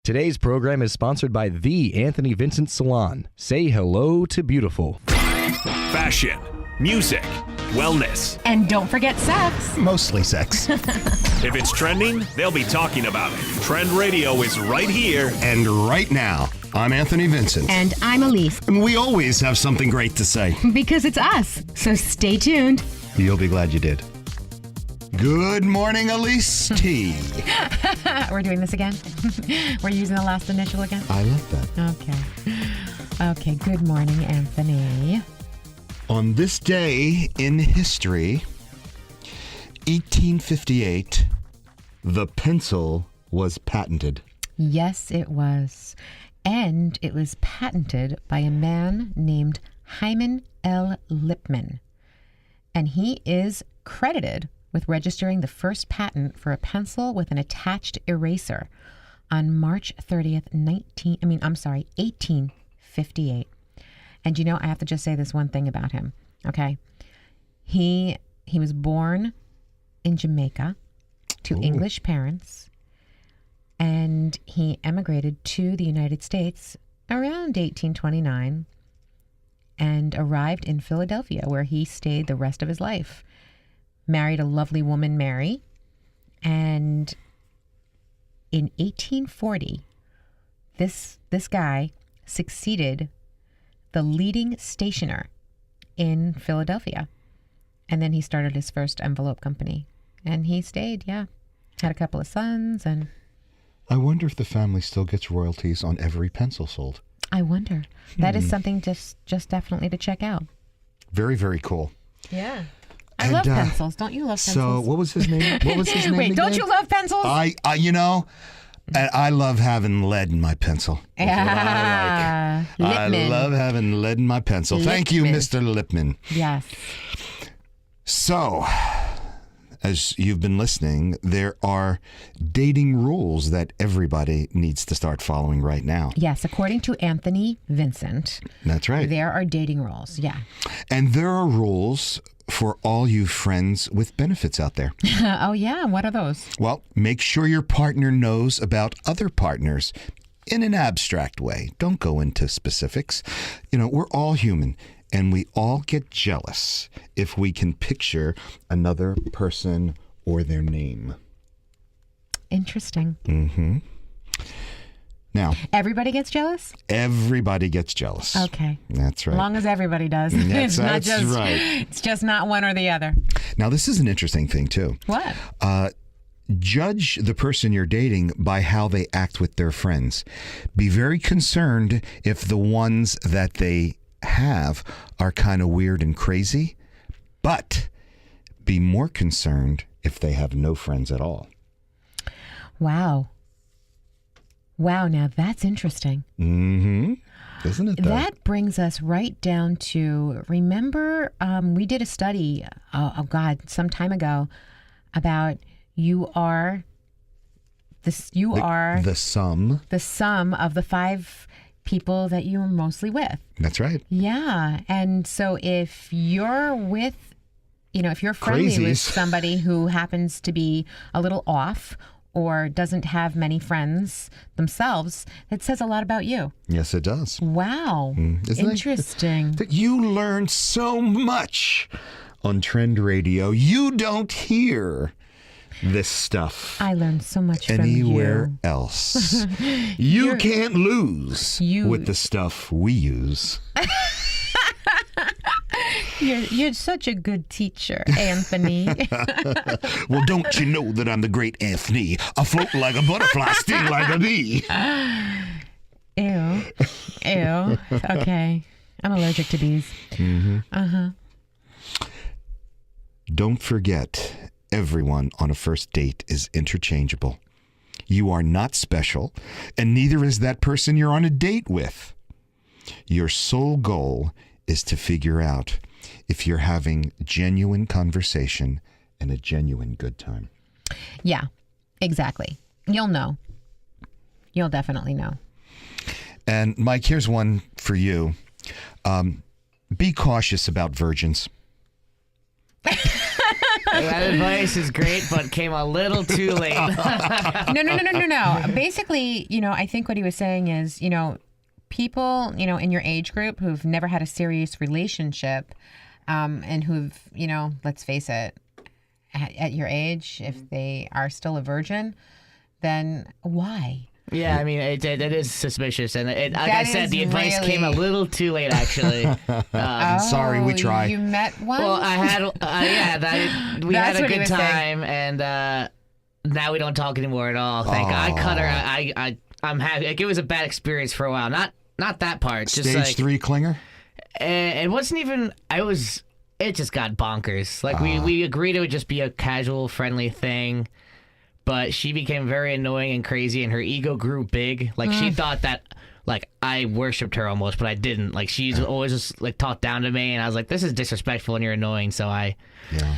Today's program is sponsored by The Anthony Vincent Salon. Say hello to beautiful. Fashion, music, wellness. And don't forget sex. Mostly sex. If it's trending, they'll be talking about it. Trend Radio is right here. And right now, I'm Anthony Vincent. And I'm Elise. And we always have something great to say. Because it's us. So stay tuned. You'll be glad you did. Good morning, Elise T. We're doing this again? We're using the last initial again? I love that. Okay, good morning, Anthony. On this day in history, 1858, the pencil was patented. Yes, it was. And it was patented by a man named Hyman L. Lipman. And he is credited with registering the first patent for a pencil with an attached eraser on March 30th, 1858. And you know, I have to just say this one thing about him, okay? He was born in Jamaica to English parents, and he emigrated to the United States around 1829 and arrived in Philadelphia, where he stayed the rest of his life. Married a lovely woman, Mary, and in 1840, this guy succeeded the leading stationer in Philadelphia. And then he started his first envelope company. And he stayed, had a couple of sons. And I wonder if the family still gets royalties on every pencil sold. I wonder. That is something just definitely to check out. Very, very cool. Yeah. I love pencils. Don't you love pencils? So what was his name? Wait, don't you love pencils? I love having lead in my pencil. That's what I like. Lipman. I love having lead in my pencil. Thank you, Mr. Lipman. Yes. So, as you've been listening, there are dating rules that everybody needs to start following right now. Yes, according to Anthony Vincent. That's right. There are dating rules, yeah. And there are rules for all you friends with benefits out there. Oh, yeah? What are those? Well, make sure your partner knows about other partners in an abstract way. Don't go into specifics. You know, we're all human, and we all get jealous if we can picture another person or their name. Interesting. Mm-hmm. Now, everybody gets jealous? Everybody gets jealous. Okay. That's right. As long as everybody does. That's right. It's just not one or the other. Now, this is an interesting thing, too. What? Judge the person you're dating by how they act with their friends. Be very concerned if the ones that they have are kind of weird and crazy, but be more concerned if they have no friends at all. Wow. Wow, now that's interesting. Mm-hmm. Isn't it, though? That brings us right down to, remember, we did a study, some time ago, about the sum of the 5 people that you're mostly with. That's right. Yeah. And so if you're if you're friendly with somebody who happens to be a little off or doesn't have many friends themselves, it says a lot about you. Yes, it does. Wow. Interesting. You learn so much on Trend Radio. You don't hear this stuff I learned so much from anywhere you. else. You can't lose with the stuff we use. You're such a good teacher, Anthony. Well, don't you know that I'm the great Anthony? I float like a butterfly, sting like a bee. Ew. Okay. I'm allergic to bees. Mm-hmm. Uh-huh. Don't forget, everyone on a first date is interchangeable. You are not special, and neither is that person you're on a date with. Your sole goal is to figure out if you're having genuine conversation and a genuine good time. Yeah, exactly. You'll know. You'll definitely know. And Mike, here's one for you. Be cautious about virgins. That advice is great, but came a little too late. No. Basically, I think what he was saying is, people, in your age group who've never had a serious relationship, and who've, let's face it, at your age, if they are still a virgin, then why? Yeah, I mean, it is suspicious. And like I said, the advice came a little too late, actually. Sorry, we tried. You met one? Well, I had, we That's had a what he good was time, and now we don't talk anymore at all. Thank God. I cut her. I'm happy. Like, it was a bad experience for a while. Not that part. Just Stage 3 clinger? It wasn't even. It just got bonkers. Like we agreed it would just be a casual, friendly thing, but she became very annoying and crazy, and her ego grew big. Like she thought that, like, I worshipped her almost, but I didn't. Like, she's always just like talked down to me, and I was like, "This is disrespectful, and you're annoying." So I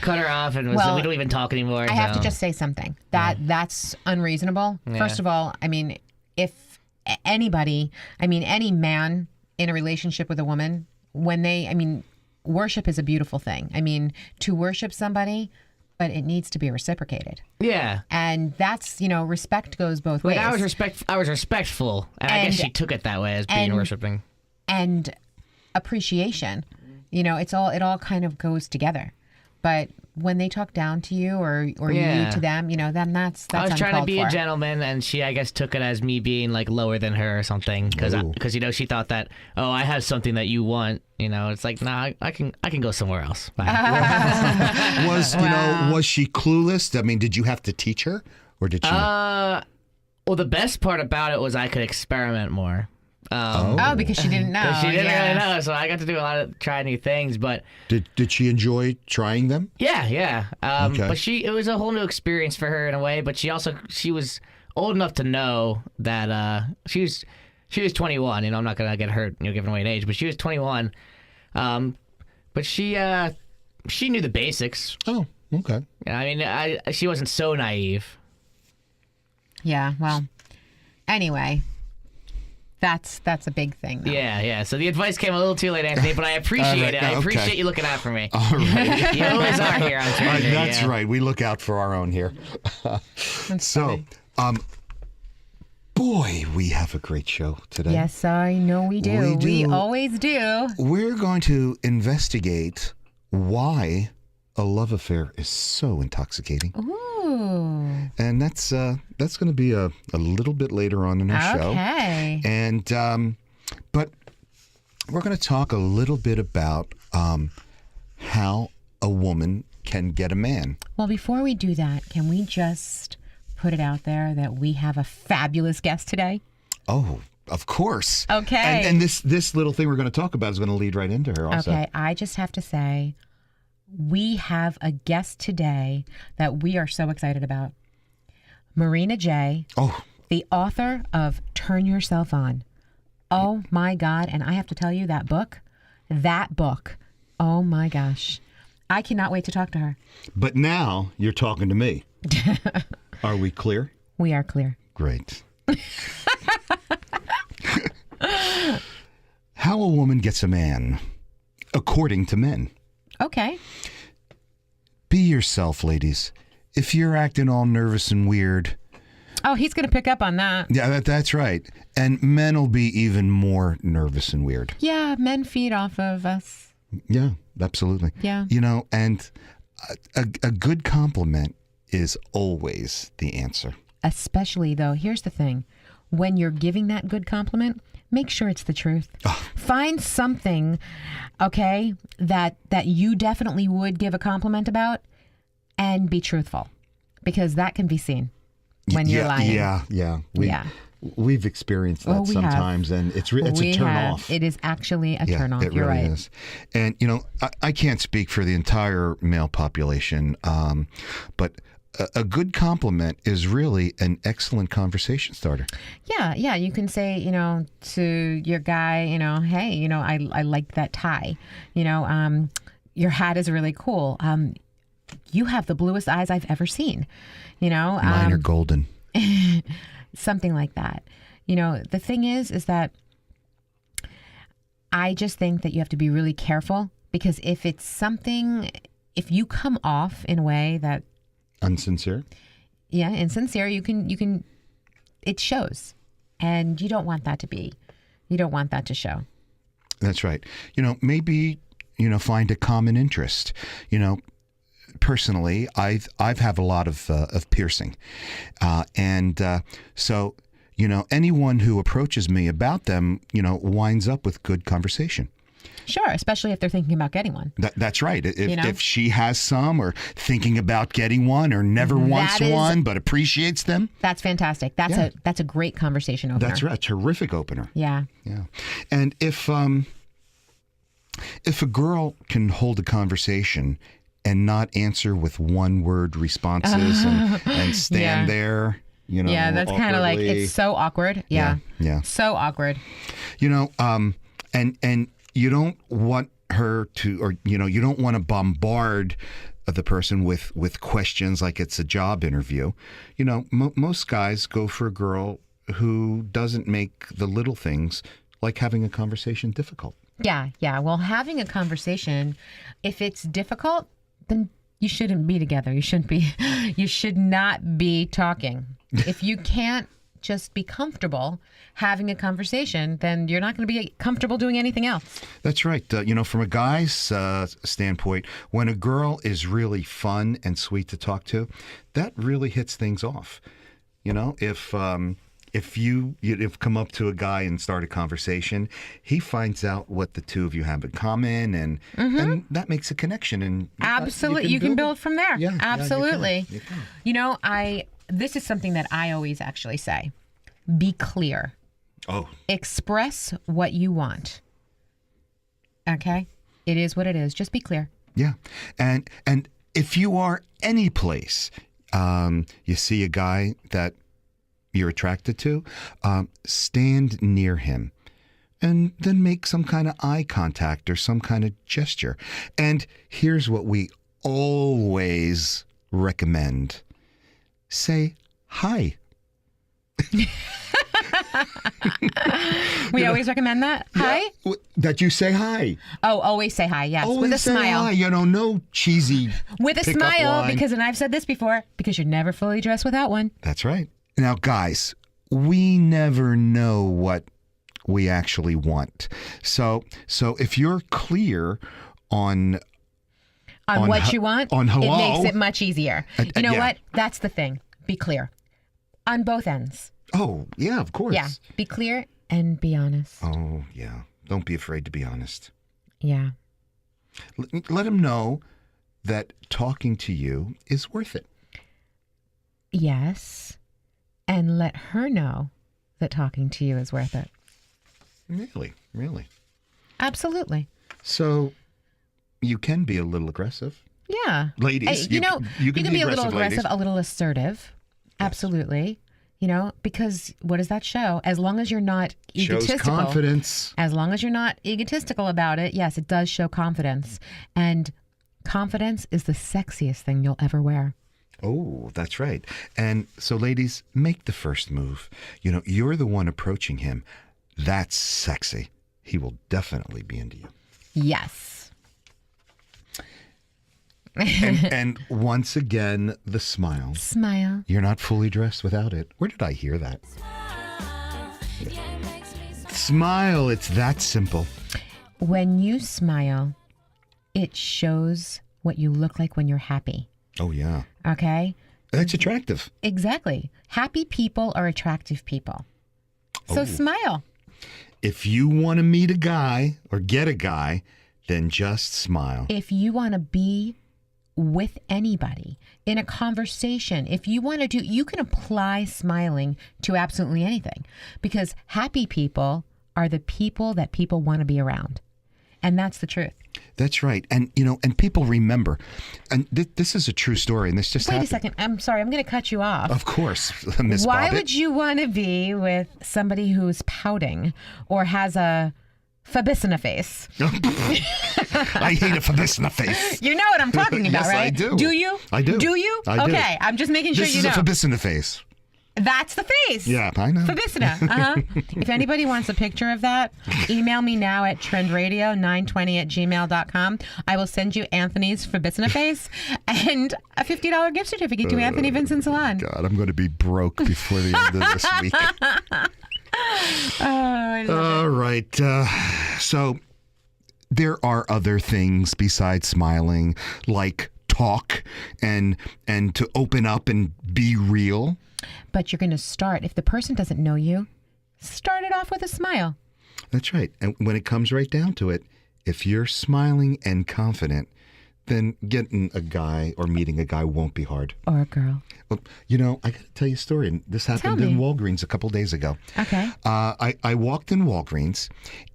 cut her off, and we don't even talk anymore. I have to just say something. That's unreasonable. Yeah. First of all, I mean, if anybody, any man in a relationship with a woman, worship is a beautiful thing. I mean, to worship somebody, but it needs to be reciprocated. Yeah. And that's, respect goes both ways. I was respectful, and I guess she took it that way as being worshiping. And appreciation. It all kind of goes together. But when they talk down to you or you to them, then that's I was trying to be for. a gentleman, and she, I guess, took it as me being like lower than her or something, because she thought that, oh, I have something that you want. It's like, nah, I can go somewhere else. Bye. Was she clueless? I mean, did you have to teach her, or did she? Well, the best part about it was I could experiment more. Because she didn't know. She didn't really know, so I got to do a lot of try new things. But did she enjoy trying them? Yeah. Okay. But it was a whole new experience for her in a way. But she was old enough to know that she was 21. I'm not gonna get hurt, giving away an age, but she was 21. But she knew the basics. Oh, okay. I mean, she wasn't so naive. Yeah. Well. Anyway. That's a big thing, though. Yeah. So the advice came a little too late, Anthony, but I appreciate it. I appreciate you looking out for me. All right. You always are here on Twitter. That's right. We look out for our own here. Boy, we have a great show today. Yes, I know we do. We always do. We're going to investigate why a love affair is so intoxicating. Ooh. And that's going to be a little bit later on in our show. Okay. And but we're going to talk a little bit about how a woman can get a man. Well, before we do that, can we just put it out there that we have a fabulous guest today? Oh, of course. Okay. And this little thing we're going to talk about is going to lead right into her also. Okay, I just have to say, we have a guest today that we are so excited about. Marina J., the author of Turn Yourself On. Oh, my God. And I have to tell you, that book, oh, my gosh. I cannot wait to talk to her. But now you're talking to me. Are we clear? We are clear. Great. How a woman gets a man, according to men. Okay. Be yourself, ladies. If you're acting all nervous and weird. Oh, he's going to pick up on that. Yeah, that's right. And men will be even more nervous and weird. Yeah, men feed off of us. Yeah, absolutely. Yeah. And a good compliment is always the answer. Especially, though, here's the thing. When you're giving that good compliment, make sure it's the truth. Find something, okay, that you definitely would give a compliment about, and be truthful, because that can be seen when you're lying. Yeah. We've experienced that sometimes, and it's a turn off. It is actually a turn off. It You're really right. is. And I can't speak for the entire male population, but a good compliment is really an excellent conversation starter. Yeah. You can say, to your guy, hey, I like that tie. Your hat is really cool. You have the bluest eyes I've ever seen. Mine are golden. Something like that. The thing is that I just think that you have to be really careful, because if it's something if you come off in a way that, Unsincere? yeah, insincere, you can, it shows. And you don't want that to show. That's right. Maybe, find a common interest. Personally, I've have a lot of piercing. So, anyone who approaches me about them, winds up with good conversation. Sure, especially if they're thinking about getting one. That's right. If she has some, or thinking about getting one, or never wants one but appreciates them, that's fantastic. That's a great conversation opener. That's right. A terrific opener. Yeah. Yeah. And if a girl can hold a conversation and not answer with one-word responses and stand there, yeah, that's kind of like, it's so awkward. Yeah. So awkward. And you don't want her to, or, you don't want to bombard the person with questions like it's a job interview. Most guys go for a girl who doesn't make the little things, like having a conversation, difficult. Yeah. Well, having a conversation, if it's difficult, then you shouldn't be together. You should not be talking. If you can't just be comfortable having a conversation, then you're not going to be comfortable doing anything else. That's right. From a guy's standpoint, when a girl is really fun and sweet to talk to, that really hits things off. If you've come up to a guy and start a conversation, he finds out what the two of you have in common, and that makes a connection. And absolutely, you can build from there. Yeah, absolutely. Yeah, you can. This is something that I always actually say: be clear. Oh. Express what you want. Okay, it is what it is. Just be clear. Yeah, and if you are any place, you see a guy that you're attracted to, stand near him and then make some kind of eye contact or some kind of gesture. And here's what we always recommend. Say hi. We always recommend that. Hi? That you say hi. Oh, always say hi, yes. Always with a say smile. Hi. No cheesy with a pickup smile, line. and I've said this before, because you're never fully dressed without one. That's right. Now, guys, we never know what we actually want. So if you're clear on what you want, on hello, it makes it much easier. You know yeah. what? That's the thing. Be clear. On both ends. Oh, yeah, of course. Yeah. Be clear and be honest. Oh, yeah. Don't be afraid to be honest. Yeah. Let him know that talking to you is worth it. Yes. And let her know that talking to you is worth it. Really? Absolutely. So you can be a little aggressive. Yeah. Ladies, you can be a little aggressive, ladies. a little assertive. Yes. Absolutely. Because what does that show? As long as you're not egotistical. Shows confidence. As long as you're not egotistical about it, yes, it does show confidence. And confidence is the sexiest thing you'll ever wear. Oh, that's right. And so, ladies, make the first move. You're the one approaching him. That's sexy. He will definitely be into you. Yes. And once again, the smile. Smile. You're not fully dressed without it. Where did I hear that? Smile. It's that simple. When you smile, it shows what you look like when you're happy. Oh, yeah. Okay? That's attractive. Exactly. Happy people are attractive people. So smile. If you want to meet a guy or get a guy, then just smile. If you want to be with anybody in a conversation, if you want to you can apply smiling to absolutely anything, because happy people are the people that people want to be around. And that's the truth. That's right. And, and people remember, and this is a true story, and this just happened. Wait a second. I'm sorry. I'm going to cut you off. Of course, Miss Why Bobbitt. would you want to be with somebody who's pouting or has a Fabissina face? I hate a Fabissina face. You know what I'm talking about, Yes, right? I do. Do you? I do. Do you? I do. Okay, I'm just making sure This you is know. a Fabissina face. That's the face. Yeah, I know. Fabicina. If anybody wants a picture of that, email me now at trendradio920@gmail.com. I will send you Anthony's Fabicina face and a $50 gift certificate to Anthony Vincent Salon. God, I'm going to be broke before the end of this week. All right. So there are other things besides smiling, like talk and to open up and be real. But you're going to start, if the person doesn't know you, start it off with a smile. That's right. And when it comes right down to it, if you're smiling and confident, then getting a guy or meeting a guy won't be hard. Or a girl. Well, I got to tell you a story. And this happened in Walgreens a couple days ago. Okay. I walked in Walgreens,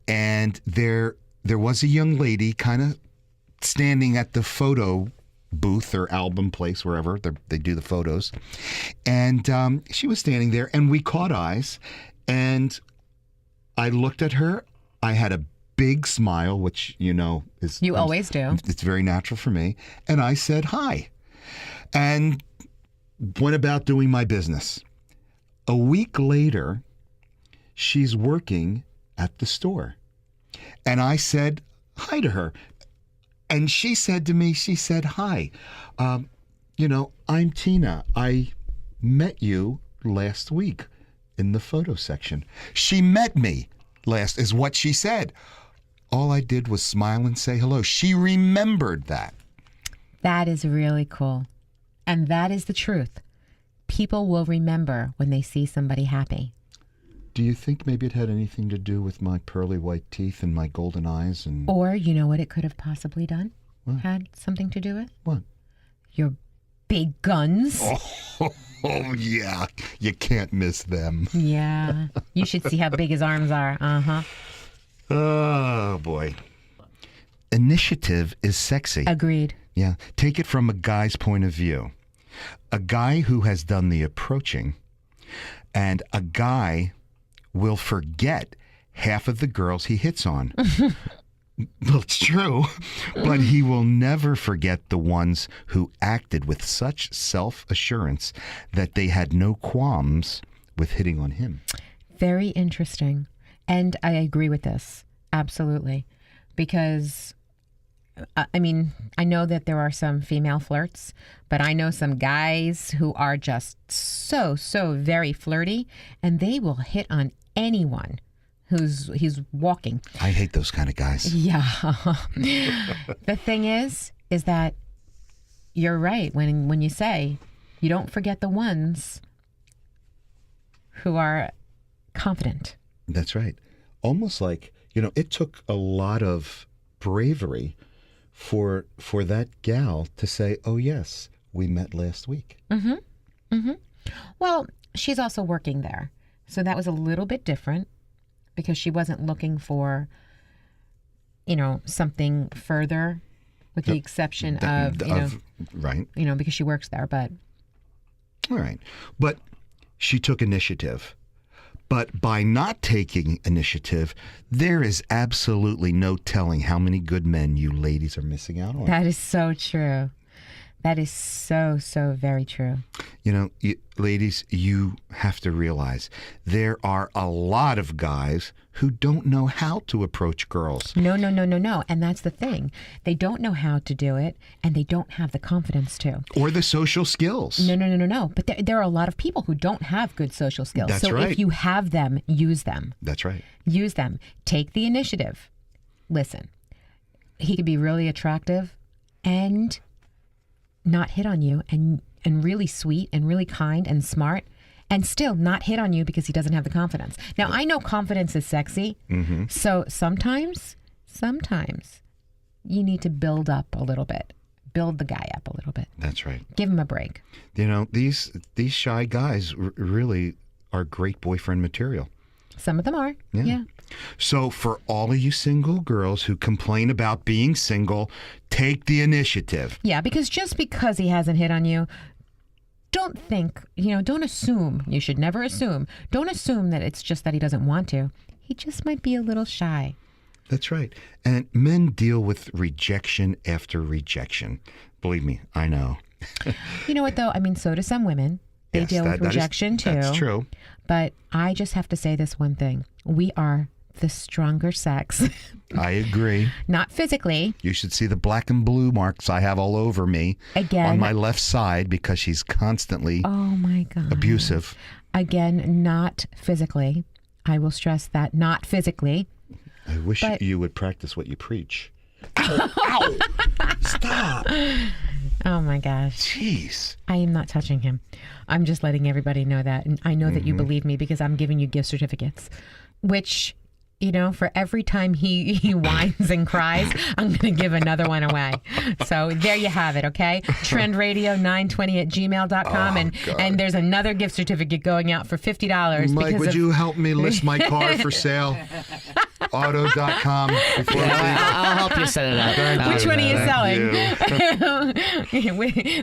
and there was a young lady kind of standing at the photo booth or album place, wherever they do the photos. And she was standing there, and we caught eyes. And I looked at her. I had a big smile, which, is... You always do. It's very natural for me. And I said hi. And went about doing my business. A week later, she's working at the store. And I said hi to her. And she said to me, hi, I'm Tina. I met you last week in the photo section. She met me is what she said. All I did was smile and say hello. She remembered that. That is really cool. And that is the truth. People will remember when they see somebody happy. Do you think maybe it had anything to do with my pearly white teeth and my golden eyes? Or you know what it could have possibly done? What? Had something to do with? What? Your big guns. Oh, yeah. You can't miss them. Yeah. You should see how big his arms are. Uh-huh. Oh, boy. Initiative is sexy. Agreed. Yeah. Take it from a guy's point of view. A guy who has done the approaching, and a guy will forget half of the girls he hits on. Well, it's true, but he will never forget the ones who acted with such self-assurance that they had no qualms with hitting on him. Very interesting. And I agree with this. Absolutely. Because, I know that there are some female flirts, but I know some guys who are just so very flirty, and they will hit on anyone he's walking. I hate those kind of guys. Yeah. The thing is that you're right when you say you don't forget the ones who are confident. That's right. Almost like, it took a lot of bravery for that gal to say, oh, yes, we met last week. Mm-hmm. Mm-hmm. Well, she's also working there. So that was a little bit different because she wasn't looking for, something further with the exception of, right. Because she works there, but. All right. But she took initiative. But by not taking initiative, there is absolutely no telling how many good men you ladies are missing out on. That is so true. That is so very true. Ladies, you have to realize there are a lot of guys who don't know how to approach girls. No. And that's the thing. They don't know how to do it, and they don't have the confidence to. Or the social skills. No. But there are a lot of people who don't have good social skills. That's so right. If you have them, use them. That's right. Use them. Take the initiative. Listen, he could be really attractive and not hit on you and really sweet and really kind and smart and still not hit on you because he doesn't have the confidence. Now, I know confidence is sexy. Mm-hmm. So sometimes you need to build up a little bit. Build the guy up a little bit. That's right. Give him a break. These shy guys really are great boyfriend material. Some of them are. Yeah. So for all of you single girls who complain about being single, take the initiative. Yeah, because just because he hasn't hit on you, don't assume. You should never assume. Don't assume that it's just that he doesn't want to. He just might be a little shy. That's right. And men deal with rejection after rejection. Believe me, I know. You know what, though? So do some women. They Yes, deal with that is- rejection too. That's true. But I just have to say this one thing. We are the stronger sex. I agree. Not physically. You should see the black and blue marks I have all over me Again. on my left side because she's constantly Oh my God. abusive. Again, not physically. I will stress that, not physically. I wish But- you would practice what you preach. Ow! Stop! Oh my gosh. Jeez. I am not touching him. I'm just letting everybody know that. And I know that you believe me because I'm giving you gift certificates, which, you know, for every time he whines and cries, I'm going to give another one away. So there you have it, okay? trendradio920@gmail.com. And there's another gift certificate going out for $50. Mike, because would of, you help me list my car for sale? Auto.com. Before we leave. I'll help you set it up. Which one are you Thank selling?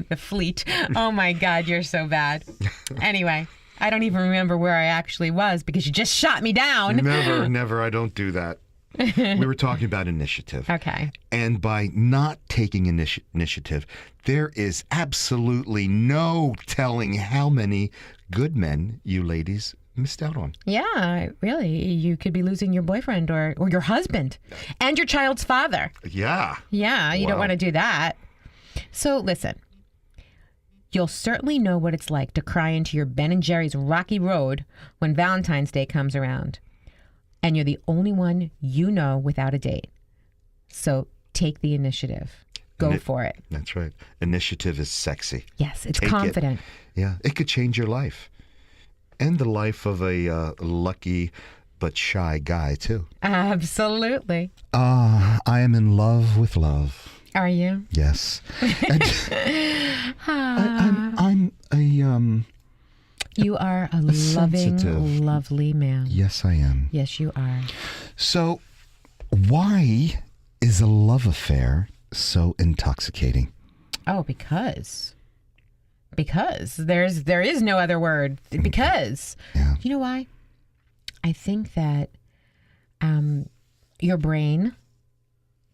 The fleet. Oh my God, you're so bad. Anyway, I don't even remember where I actually was because you just shot me down. Never. I don't do that. We were talking about initiative. Okay. And by not taking initiative, there is absolutely no telling how many good men you ladies missed out on. Yeah, really. You could be losing your boyfriend or your husband and your child's father. Yeah. Yeah, you don't Wow. want to do that. So listen, you'll certainly know what it's like to cry into your Ben & Jerry's Rocky Road when Valentine's Day comes around. And you're the only one you know without a date. So take the initiative. Go for it. That's right. Initiative is sexy. Yes, it's Take it. confident. Yeah. It could change your life. And the life of a lucky but shy guy, too. Absolutely. I am in love with love. Are you? Yes. And I'm a You are a loving, sensitive. lovely man. yes, I am. Yes, you are. So, why is a love affair so intoxicating? Oh, because there is no other word. Because Yeah. you know why? I think that your brain,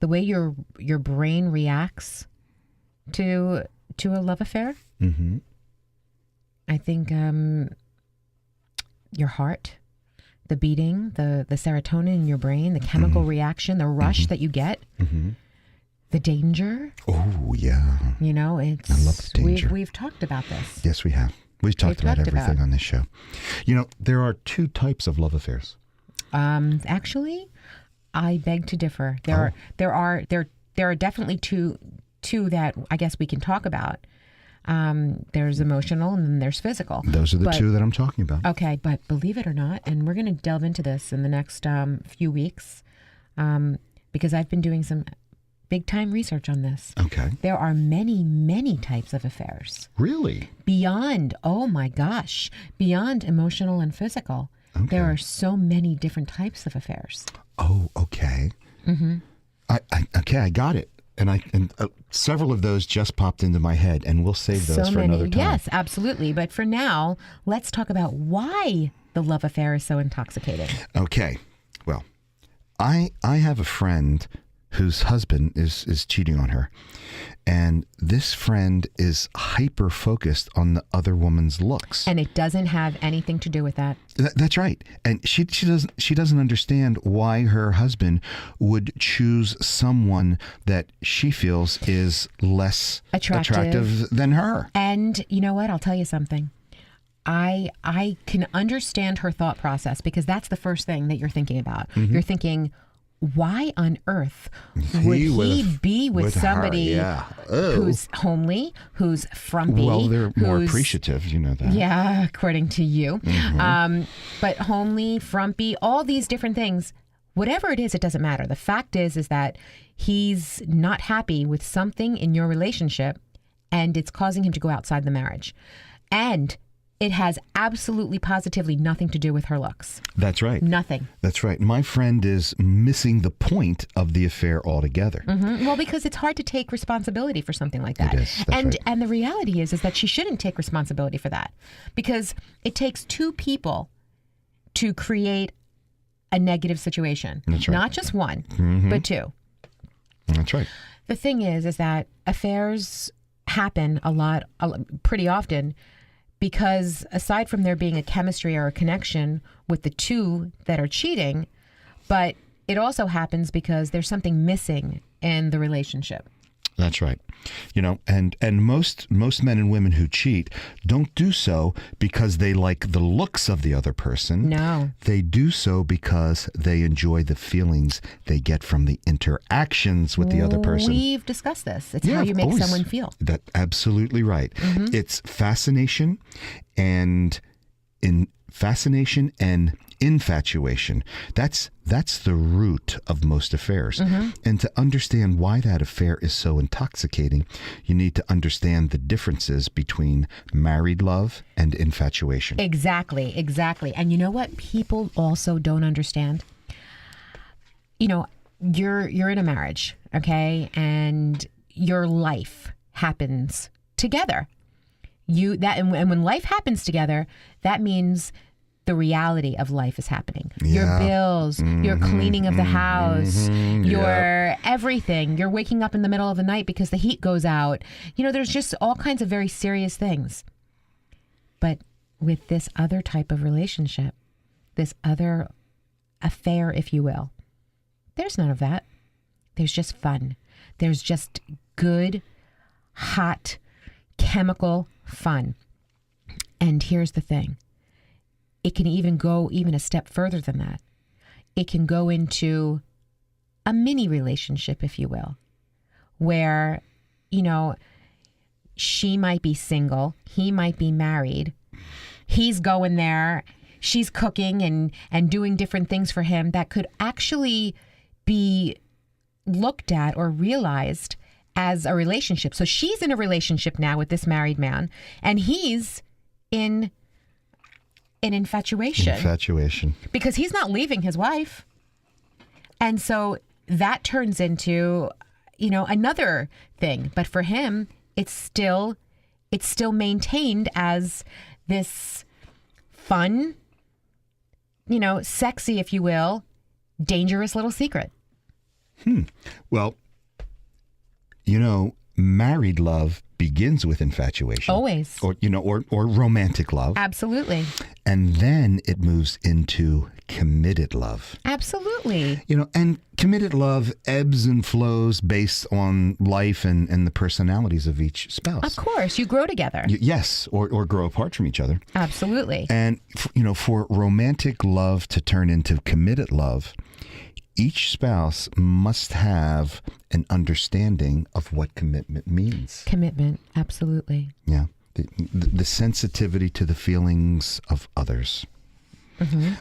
the way your brain reacts to a love affair. Mm-hmm. I think your heart, the beating, the serotonin in your brain, the chemical reaction, the rush that you get, the danger. Oh, yeah. You know, it's. I love the danger. We've talked about this. Yes, we have. We've talked about talked everything about- on this show. You know, there are two types of love affairs. Actually, I beg to differ. There are definitely two that I guess we can talk about. There's emotional and then there's physical. Those are the But- two that I'm talking about. Okay, but believe it or not, and we're going to delve into this in the next few weeks, because I've been doing some big time research on this. Okay. There are many, many types of affairs Really? beyond, oh my gosh, beyond emotional and physical. Okay. There are so many different types of affairs. Oh, okay. Mm-hmm. I got it. And several of those just popped into my head, and we'll save those So for many. another time. Yes, absolutely. But for now, let's talk about why the love affair is so intoxicating. Okay. Well, I have a friend whose husband is cheating on her. And this friend is hyper focused on the other woman's looks. And it doesn't have anything to do with that. That's right. And she doesn't understand why her husband would choose someone that she feels is less attractive than her. And you know what? I'll tell you something. I can understand her thought process because that's the first thing that you're thinking about. Mm-hmm. You're thinking, why on earth would he be with her, somebody yeah. Oh. who's homely, who's frumpy? Well, they're more who's- appreciative, you know that. Yeah, according to you. Mm-hmm. But homely, frumpy, all these different things. Whatever it is, it doesn't matter. The fact is that he's not happy with something in your relationship, and it's causing him to go outside the marriage. And it has absolutely, positively nothing to do with her looks. That's right. Nothing. That's right. My friend is missing the point of the affair altogether. Mhm. Well, because it's hard to take responsibility for something like that. It is. That's right. And the reality is that she shouldn't take responsibility for that, because it takes two people to create a negative situation. That's right. Not just one, but two. That's right. The thing is that affairs happen pretty often because aside from there being a chemistry or a connection with the two that are cheating, but it also happens because there's something missing in the relationship. That's right. And most men and women who cheat don't do so because they like the looks of the other person. No. They do so because they enjoy the feelings they get from the interactions with the other person. We've discussed this. It's how you make someone feel. That's absolutely right. It's fascination and infatuation. That's the root of most affairs. And to understand why that affair is so intoxicating, you need to understand the differences between married love and infatuation. Exactly. And you know what people also don't understand? You're in a marriage, okay? And your life happens together. And when life happens together, that means the reality of life is happening. Your bills, your cleaning of the house, your everything. You're waking up in the middle of the night because the heat goes out. There's just all kinds of very serious things. But with this other type of relationship, this other affair, if you will, there's none of that. There's just fun. There's just good, hot, chemical fun. And here's the thing. It can even go a step further than that. It can go into a mini relationship, if you will, where, she might be single, he might be married, he's going there, she's cooking and doing different things for him that could actually be looked at or realized as a relationship. So she's in a relationship now with this married man, and he's in an infatuation. Because he's not leaving his wife. And so that turns into, another thing. But for him, it's still maintained as this fun, sexy, if you will, dangerous little secret. Well, married love begins with infatuation. Always. Or romantic love. Absolutely. And then it moves into committed love. Absolutely. And committed love ebbs and flows based on life and the personalities of each spouse. Of course. You grow together. Yes. Or grow apart from each other. Absolutely. And, for romantic love to turn into committed love, each spouse must have an understanding of what commitment means. Commitment, absolutely. Yeah. The sensitivity to the feelings of others.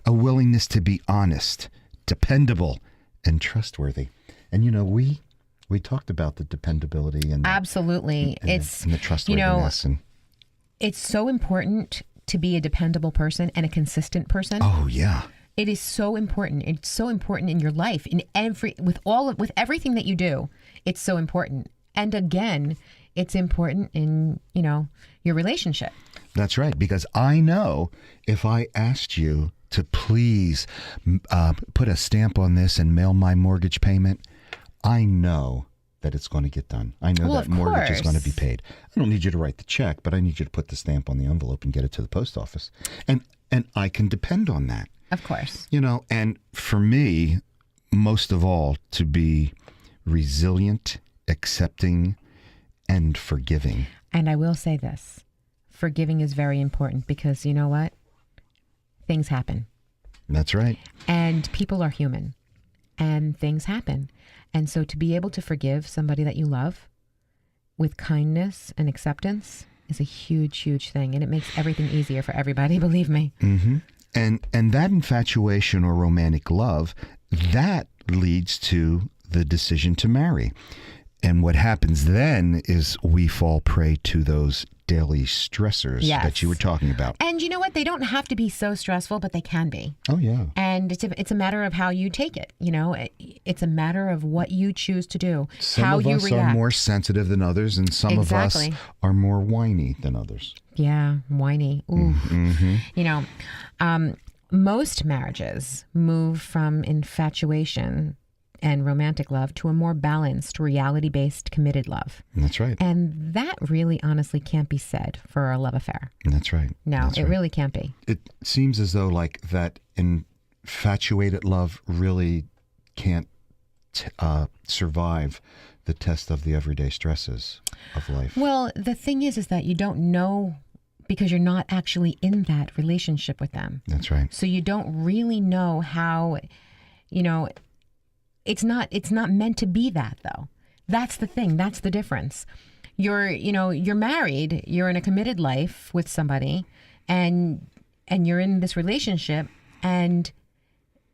A willingness to be honest, dependable, and trustworthy. And, we talked about the dependability and absolutely. and the trustworthiness. It's so important to be a dependable person and a consistent person. Oh, yeah. It is so important. It's so important in your life, with everything that you do. It's so important. And again, it's important in, your relationship. That's right. Because I know if I asked you to please put a stamp on this and mail my mortgage payment, I know that it's going to get done. I know that mortgage is going to be paid. I don't need you to write the check, but I need you to put the stamp on the envelope and get it to the post office. And I can depend on that. Of course. And for me, most of all, to be resilient, accepting, and forgiving. And I will say this. Forgiving is very important because you know what? Things happen. That's right. And people are human. And things happen. And so to be able to forgive somebody that you love with kindness and acceptance is a huge, huge thing. And it makes everything easier for everybody, believe me. Mm-hmm. And that infatuation or romantic love, that leads to the decision to marry. And what happens then is we fall prey to those daily stressors that you were talking about. And you know what? They don't have to be so stressful, but they can be. Oh, yeah. And it's a matter of how you take it. It's a matter of what you choose to do, Some how of you us react. are more sensitive than others, and some of us are more whiny than others. Yeah, whiny. Ooh. Mm-hmm. Most marriages move from infatuation and romantic love to a more balanced, reality-based, committed love. That's right. And that really honestly can't be said for a love affair. That's right. No, That's it right. really can't be. It seems as though like that infatuated love really can't survive the test of the everyday stresses of life. Well, the thing is that you don't know because you're not actually in that relationship with them. That's right. So you don't really know how, it's not meant to be that though. That's the thing. That's the difference. You're married, you're in a committed life with somebody and you're in this relationship, and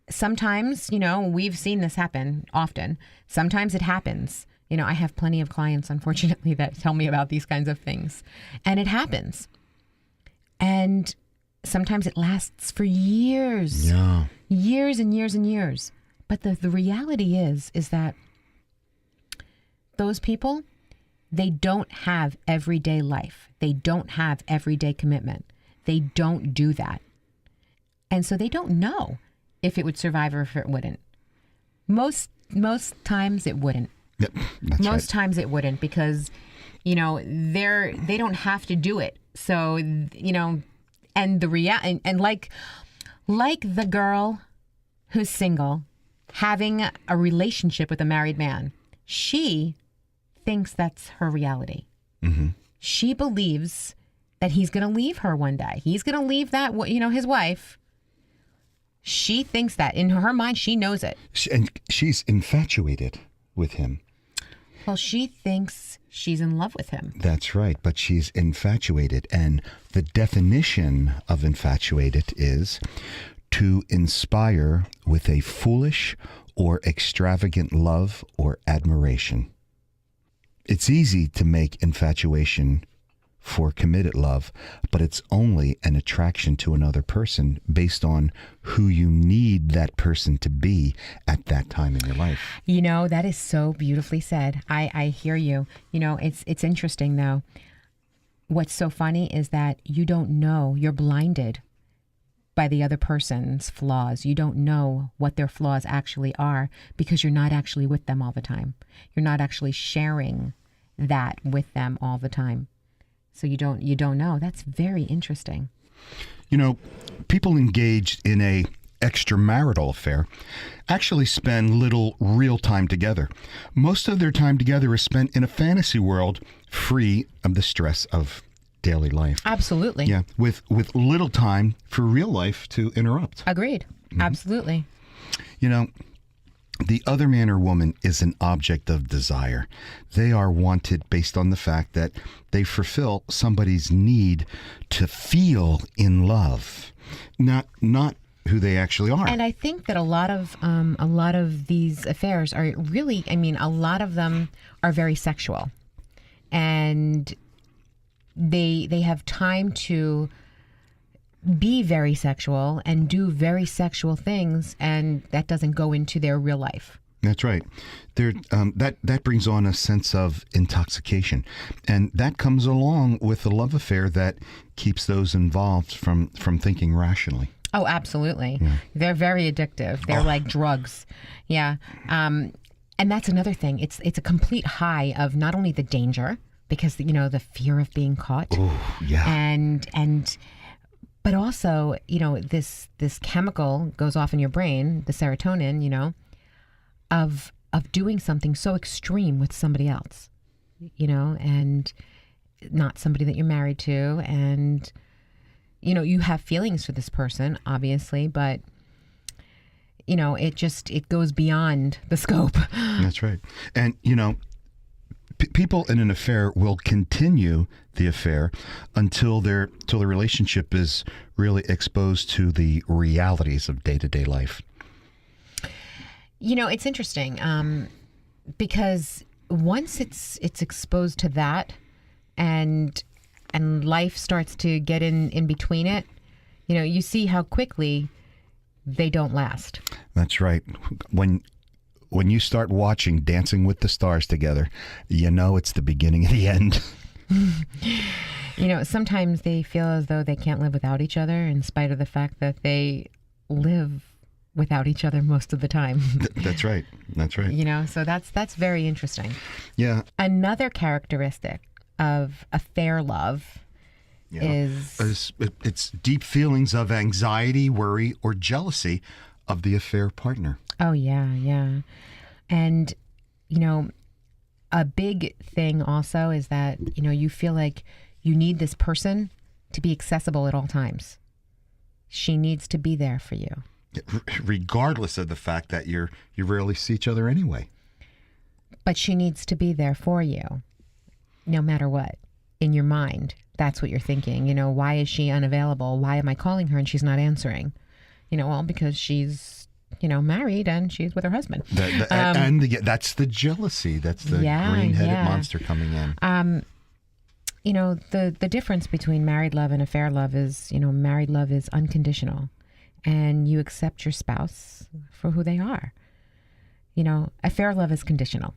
sometimes, we've seen this happen often. Sometimes it happens. I have plenty of clients, unfortunately, that tell me about these kinds of things. And it happens. And sometimes it lasts for years. Yeah. Years and years and years. But the reality is that those people, they don't have everyday life. They don't have everyday commitment. They don't do that. And so they don't know if it would survive or if it wouldn't. Most times it wouldn't. Yep. That's Most right. times it wouldn't because, they don't have to do it. So, and like the girl who's single having a relationship with a married man, she thinks that's her reality. Mm-hmm. She believes that he's going to leave her one day. He's going to leave that, his wife. She thinks that in her mind, she knows it. And she's infatuated with him. Well, she thinks she's in love with him. That's right, but she's infatuated. And the definition of infatuated is to inspire with a foolish or extravagant love or admiration. It's easy to make infatuation for committed love, but it's only an attraction to another person based on who you need that person to be at that time in your life. That is so beautifully said. I hear you. It's interesting though. What's so funny is that you don't know, you're blinded by the other person's flaws. You don't know what their flaws actually are because you're not actually with them all the time. You're not actually sharing that with them all the time. So you don't know. That's very interesting. People engaged in a extramarital affair actually spend little real time together. Most of their time together is spent in a fantasy world free of the stress of daily life. Absolutely. Yeah, with little time for real life to interrupt. Agreed. Absolutely. The other man or woman is an object of desire. They are wanted based on the fact that they fulfill somebody's need to feel in love, not who they actually are. And I think that a lot of these affairs are really, a lot of them are very sexual, and they have time to be very sexual and do very sexual things, and that doesn't go into their real life. That's right. That brings on a sense of intoxication, and that comes along with a love affair that keeps those involved from thinking rationally. Oh, absolutely. Yeah. They're very addictive. They're like drugs. Yeah. And that's another thing. It's a complete high of not only the danger, because the fear of being caught. Oh, yeah. And but also, this chemical goes off in your brain, the serotonin, of doing something so extreme with somebody else, and not somebody that you're married to. And, you have feelings for this person, obviously, but, it goes beyond the scope. That's right. And, people in an affair will continue the affair until the relationship is really exposed to the realities of day-to-day life. It's interesting because once it's exposed to that, and life starts to get in between it, you see how quickly they don't last. That's right. When you start watching Dancing with the Stars together, it's the beginning of the end. Sometimes they feel as though they can't live without each other in spite of the fact that they live without each other most of the time. That's right. That's right. You know, so that's very interesting. Yeah. Another characteristic of affair love Yeah. is It's deep feelings of anxiety, worry, or jealousy of the affair partner. oh yeah. And you know, a big thing also is that, you know, you feel like you need this person to be accessible at all times. She needs to be there for you. Regardless of the fact that you rarely see each other anyway. But she needs to be there for you, no matter what. In your mind, that's what you're thinking. You know, why is she unavailable? Why am I calling her and she's not answering? You know, well, because she's, you know, married and she's with her husband. That's the jealousy. That's the green-headed monster coming in. You know, the difference between married love and affair love is, you know, married love is unconditional and you accept your spouse for who they are. You know, affair love is conditional,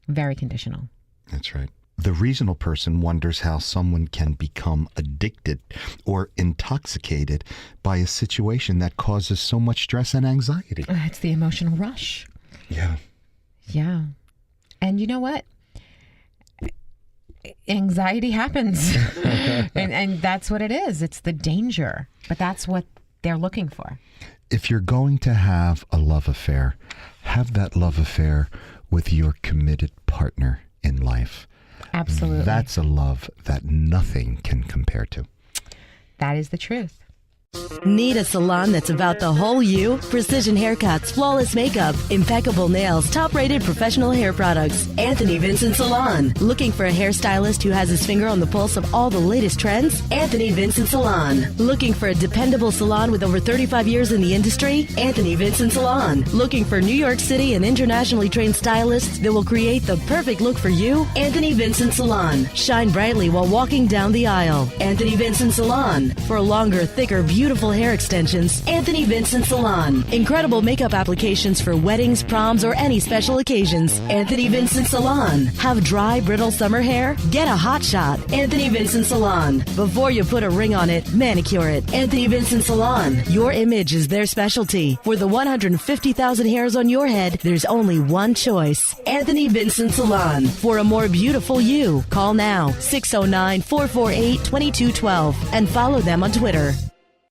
very conditional. That's right. The reasonable person wonders how someone can become addicted or intoxicated by a situation that causes so much stress and anxiety. It's the emotional rush. Yeah. Yeah. And you know what? Anxiety happens. and that's what it is. It's the danger. But that's what they're looking for. If you're going to have a love affair, have that love affair with your committed partner in life. Absolutely. That's a love that nothing can compare to. That is the truth. Need a salon that's about the whole you? Precision haircuts, flawless makeup, impeccable nails, top-rated professional hair products. Anthony Vincent Salon. Looking for a hairstylist who has his finger on the pulse of all the latest trends? Anthony Vincent Salon. Looking for a dependable salon with over 35 years in the industry? Anthony Vincent Salon. Looking for New York City and internationally trained stylists that will create the perfect look for you? Anthony Vincent Salon. Shine brightly while walking down the aisle. Anthony Vincent Salon. For longer, thicker, beautiful hair extensions, Anthony Vincent Salon. Incredible makeup applications for weddings, proms, or any special occasions. Anthony Vincent Salon. Have dry, brittle summer hair? Get a hot shot. Anthony Vincent Salon. Before you put a ring on it, manicure it. Anthony Vincent Salon. Your image is their specialty. For the 150,000 hairs on your head, there's only one choice. Anthony Vincent Salon. For a more beautiful you, call now 609-448-2212 and follow them on Twitter.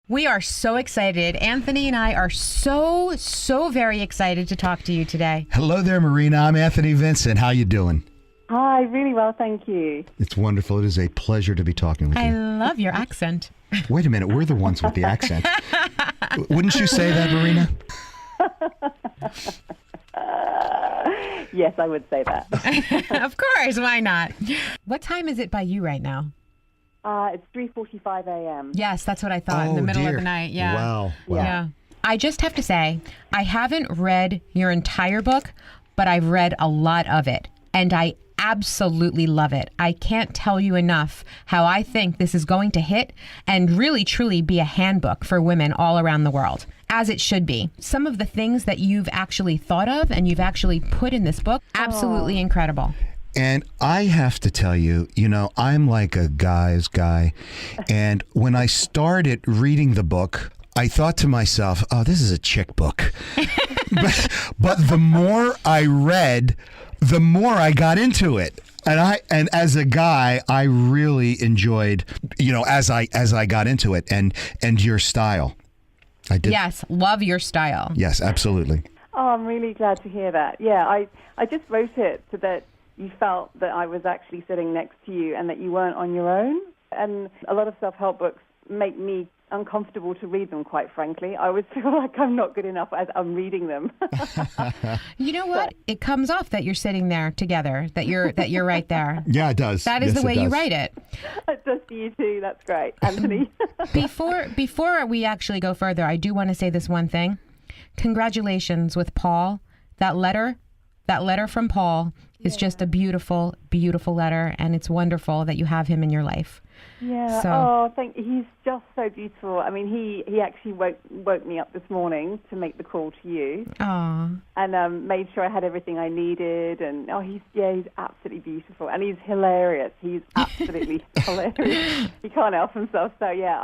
We are so excited. Anthony and I are so very excited to talk to you today. Hello there, Marina. I'm Anthony Vincent. How you doing? Hi, really well, thank you. It's wonderful. It is a pleasure to be talking with I you. love your accent. Wait a minute. We're the ones with the accent. Wouldn't you say that, Marina? Yes, I would say that. Of course, why not? What time is it by you right now? It's 3:45 a.m. Yes, that's what I thought. In the middle of the night. Yeah. Wow. Yeah. I just have to say, I haven't read your entire book, but I've read a lot of it. And I absolutely love it. I can't tell you enough how I think this is going to hit and really truly be a handbook for women all around the world, as it should be. Some of the things that you've actually thought of and you've actually put in this book, absolutely incredible. And I have to tell you, you know, I'm like a guy's guy. And when I started reading the book, I thought to myself, oh, this is a chick book. but the more I read, the more I got into it. And as a guy, I really enjoyed, you know, as I got into it and your style. I did. Yes, love your style. Yes, absolutely. Oh, I'm really glad to hear that. Yeah, I just wrote it so that you felt that I was actually sitting next to you and that you weren't on your own. And a lot of self-help books make me uncomfortable to read them, quite frankly. I always feel like I'm not good enough as I'm reading them. You know what? It comes off that you're sitting there together, that you're right there. Yeah, it does. That is the way you write it. It does to you too. That's great, Anthony. Before we actually go further, I do want to say this one thing. Congratulations with Paul. That letter from Paul is just a beautiful, beautiful letter, and it's wonderful that you have him in your life. Yeah. So- Oh, he's just so beautiful. I mean, he actually woke me up this morning to make the call to you, Aw. and made sure I had everything I needed. And he's absolutely beautiful, and he's hilarious. He's absolutely hilarious. He can't help himself. So yeah,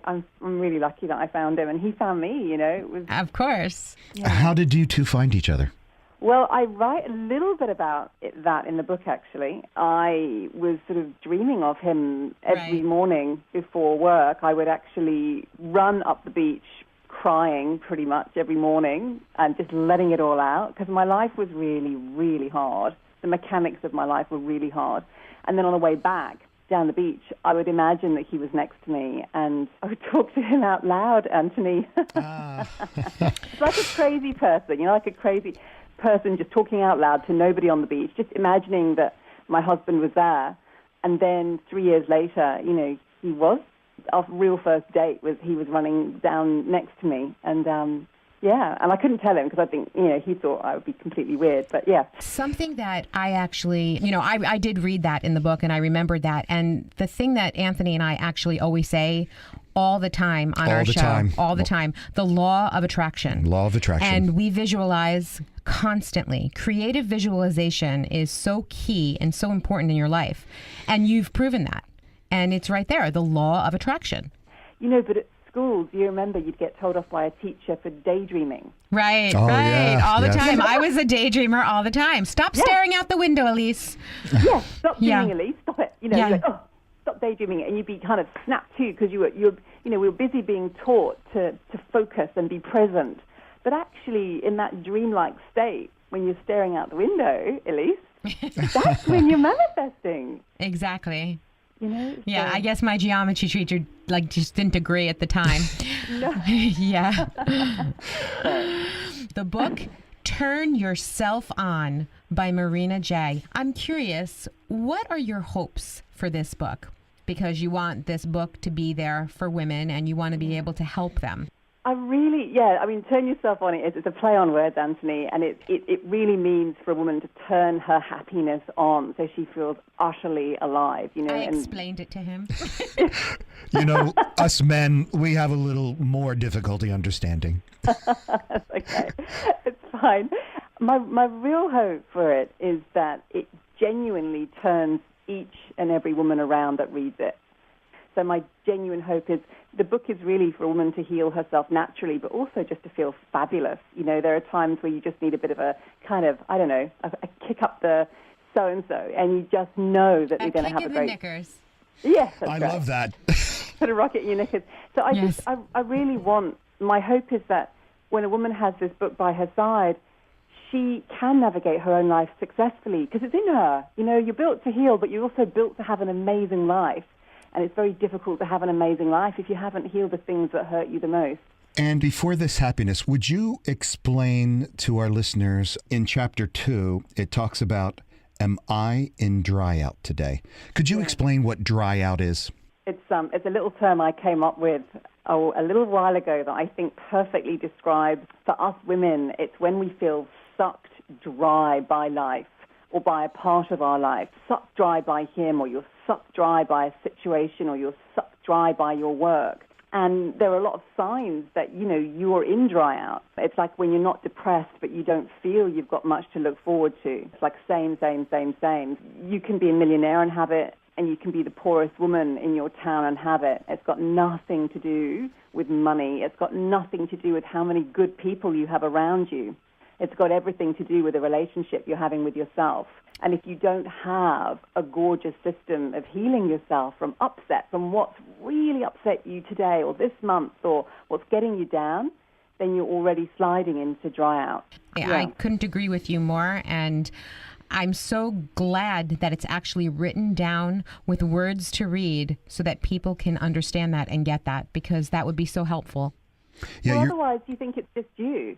I'm really lucky that I found him, and he found me. It was. Of course. How did you two find each other? Well, I write a little bit about that in the book, actually. I was sort of dreaming of him every Right. morning before work. I would actually run up the beach crying pretty much every morning and just letting it all out because my life was really, really hard. The mechanics of my life were really hard. And then on the way back down the beach, I would imagine that he was next to me and I would talk to him out loud, Anthony. It's like a crazy person, like a crazy person just talking out loud to nobody on the beach, just imagining that my husband was there. And then 3 years later, he was. Our real first date he was running down next to me. And, and I couldn't tell him because I think, he thought I would be completely weird. But, yeah. Something that I actually, I did read that in the book and I remembered that. And the thing that Anthony and I actually always say all the time on our show, all the time, the law of attraction. Law of attraction. And we visualize constantly. Creative visualization is so key and so important in your life. And you've proven that. And it's right there, the law of attraction. But at schools, you remember you'd get told off by a teacher for daydreaming. Right, Oh, right. yeah, All the yes. time. I was a daydreamer all the time. Stop staring out the window, Elise. Yes, stop Yeah. dreaming, Elise. Stop it. Yeah. You're like, stop daydreaming, and you'd be kind of snapped too because we were busy being taught to focus and be present. But actually, in that dreamlike state, when you're staring out the window, Elise, that's when you're manifesting. Exactly. Yeah, so- I guess my geometry teacher just didn't agree at the time. Yeah. The book Turn Yourself On by Marina J. I'm curious, what are your hopes for this book? Because you want this book to be there for women and you want to be able to help them. Turn yourself on. It's a play on words, Anthony, and it really means for a woman to turn her happiness on so she feels utterly alive, I explained it to him. Us men, we have a little more difficulty understanding. Okay, it's fine. My real hope for it is that it genuinely turns each and every woman around that reads it. So my genuine hope is the book is really for a woman to heal herself naturally, but also just to feel fabulous. There are times where you just need a bit of a kind of, a kick up the so-and-so, and you just know that you're going to have a great... knickers. Yes, that's I right. love that. Put a rocket in your knickers. So I really want, my hope is that when a woman has this book by her side, she can navigate her own life successfully because it's in her. You're built to heal, but you're also built to have an amazing life. And it's very difficult to have an amazing life if you haven't healed the things that hurt you the most. And before this happiness, would you explain to our listeners in chapter 2, it talks about, am I in dry out today? Could you explain what dry out is? It's a little term I came up with a little while ago that I think perfectly describes, for us women, it's when we feel sucked dry by life or by a part of our life, sucked dry by him, or you're sucked dry by a situation, or you're sucked dry by your work. And there are a lot of signs that, you're in dry out. It's like when you're not depressed, but you don't feel you've got much to look forward to. It's like same. You can be a millionaire and have it, and you can be the poorest woman in your town and have it. It's got nothing to do with money. It's got nothing to do with how many good people you have around you. It's got everything to do with the relationship you're having with yourself. And if you don't have a gorgeous system of healing yourself from upset, from what's really upset you today or this month or what's getting you down, then you're already sliding into dry out. Yeah. I couldn't agree with you more. And I'm so glad that it's actually written down with words to read so that people can understand that and get that, because that would be so helpful. Yeah, well, otherwise you think it's just you.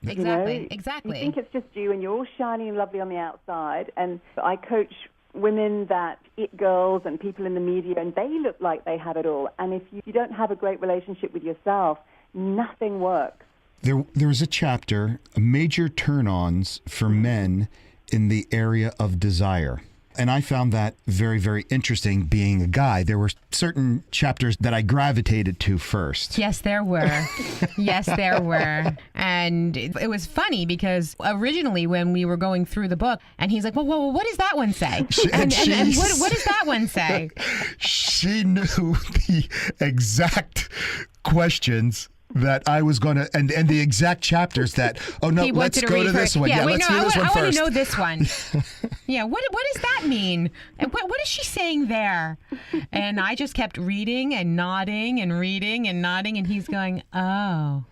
Exactly. You think it's just you and you're all shiny and lovely on the outside. And I coach women that it girls and people in the media, and they look like they have it all. And if you don't have a great relationship with yourself, nothing works. There's a chapter, major turn-ons for men in the area of desire. And I found that very, very interesting being a guy. There were certain chapters that I gravitated to first. Yes, there were. Yes, there were. And it was funny because originally when we were going through the book, and he's like, well, what does that one say? And what does that one say? She knew the exact questions that I was going to, and the exact chapters that, let's go to this one. Yeah, let's do this one first. I want to know this one. Yeah, what does that mean? And what is she saying there? And I just kept reading and nodding and reading and nodding, and he's going, oh.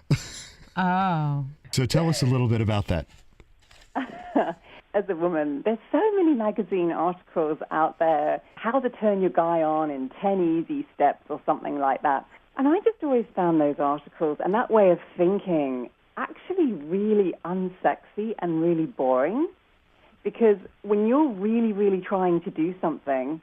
So tell us a little bit about that. As a woman, there's so many magazine articles out there, how to turn your guy on in 10 easy steps or something like that. And I just always found those articles and that way of thinking actually really unsexy and really boring. Because when you're really, really trying to do something,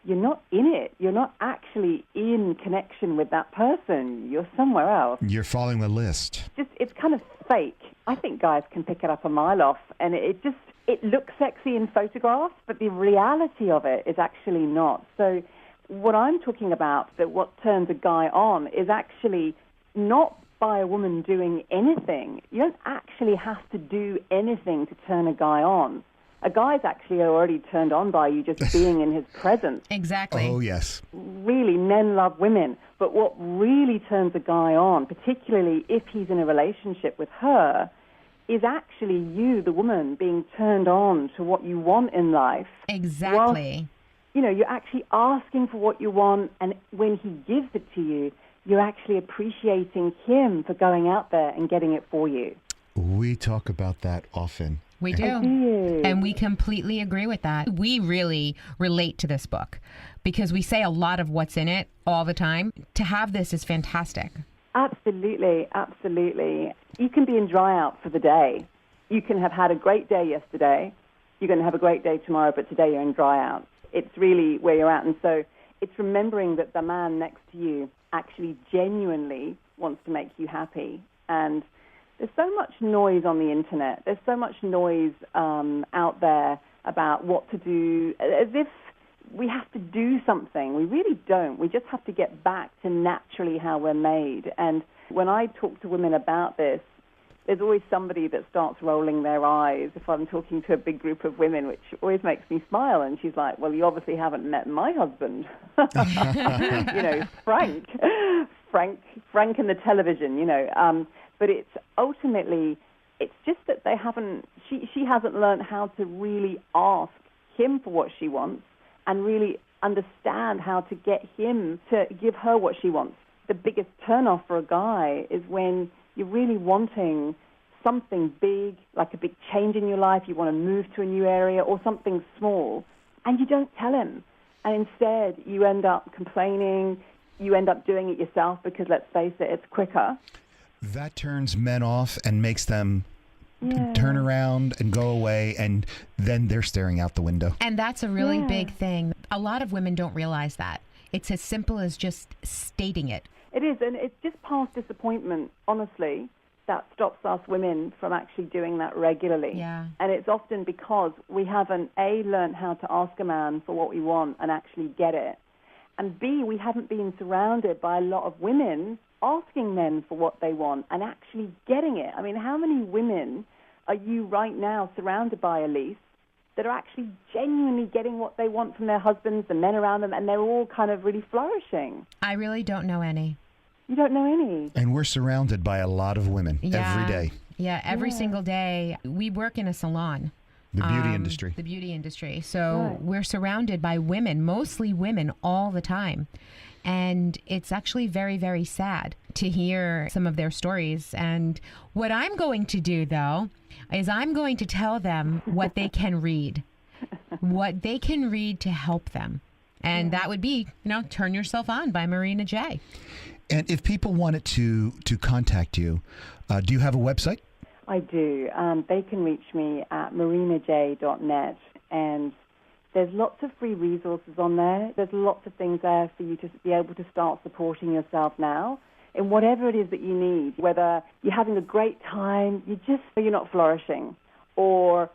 you're not in it. You're not actually in connection with that person. You're somewhere else. You're following the list. It's kind of fake. I think guys can pick it up a mile off, and it looks sexy in photographs, but the reality of it is actually not. So what I'm talking about, that what turns a guy on, is actually not by a woman doing anything. You don't actually have to do anything to turn a guy on. A guy's actually already turned on by you just being in his presence. Exactly. Oh, yes. Really, men love women. But what really turns a guy on, particularly if he's in a relationship with her, is actually you, the woman, being turned on to what you want in life. Exactly. While, you're actually asking for what you want, and when he gives it to you, you're actually appreciating him for going out there and getting it for you. We talk about that often. We do. And we completely agree with that. We really relate to this book because we say a lot of what's in it all the time. To have this is fantastic. Absolutely, absolutely. You can be in dry out for the day. You can have had a great day yesterday. You're going to have a great day tomorrow, but today you're in dry out. It's really where you're at. And so it's remembering that the man next to you actually genuinely wants to make you happy. And there's so much noise on the internet. There's so much noise out there about what to do, as if we have to do something. We really don't. We just have to get back to naturally how we're made. And when I talk to women about this, there's always somebody that starts rolling their eyes if I'm talking to a big group of women, which always makes me smile. And she's like, well, you obviously haven't met my husband. Frank in the television, But it's ultimately, it's just that they haven't, she hasn't learned how to really ask him for what she wants and really understand how to get him to give her what she wants. The biggest turnoff for a guy is when you're really wanting something big, like a big change in your life, you want to move to a new area, or something small, and you don't tell him. And instead, you end up complaining, you end up doing it yourself because, let's face it, it's quicker. That turns men off and makes them turn around and go away, and then they're staring out the window. And that's a really big thing. A lot of women don't realize that. It's as simple as just stating it. It is, and it's just past disappointment, honestly, that stops us women from actually doing that regularly. Yeah. And it's often because we haven't, A, learned how to ask a man for what we want and actually get it, and B, we haven't been surrounded by a lot of women asking men for what they want and actually getting it. I mean, how many women are you right now surrounded by, Elise, that are actually genuinely getting what they want from their husbands, the men around them, and they're all kind of really flourishing? I really don't know any. You don't know any? And we're surrounded by a lot of women every day. Yeah, every single day. We work in a salon. The beauty industry. The beauty industry. So we're surrounded by women, mostly women, all the time. And it's actually very, very sad to hear some of their stories. And what I'm going to do, though, is I'm going to tell them what they can read, what they can read to help them. And that would be, Turn Yourself On by Marina J. And if people wanted to contact you, do you have a website? I do. They can reach me at marinaj.net, and there's lots of free resources on there. There's lots of things there for you to be able to start supporting yourself now in whatever it is that you need, whether you're having a great time, you're not flourishing, or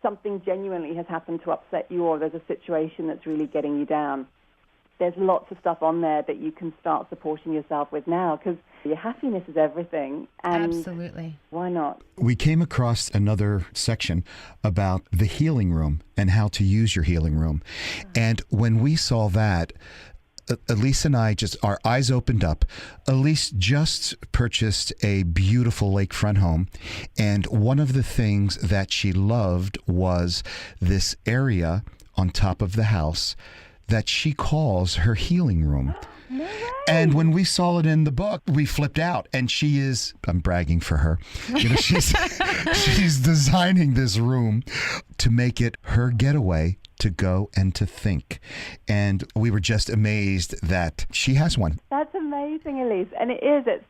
something genuinely has happened to upset you, or there's a situation that's really getting you down, there's lots of stuff on there that you can start supporting yourself with now, because your happiness is everything. And Absolutely. why not? We came across another section about the healing room and how to use your healing room. And when we saw that, Elise and I our eyes opened up. Elise just purchased a beautiful lakefront home. And one of the things that she loved was this area on top of the house that she calls her healing room. No way. And when we saw it in the book, we flipped out. And I'm bragging for her. She's designing this room to make it her getaway to go and to think. And we were just amazed that she has one. That's amazing, Elise. And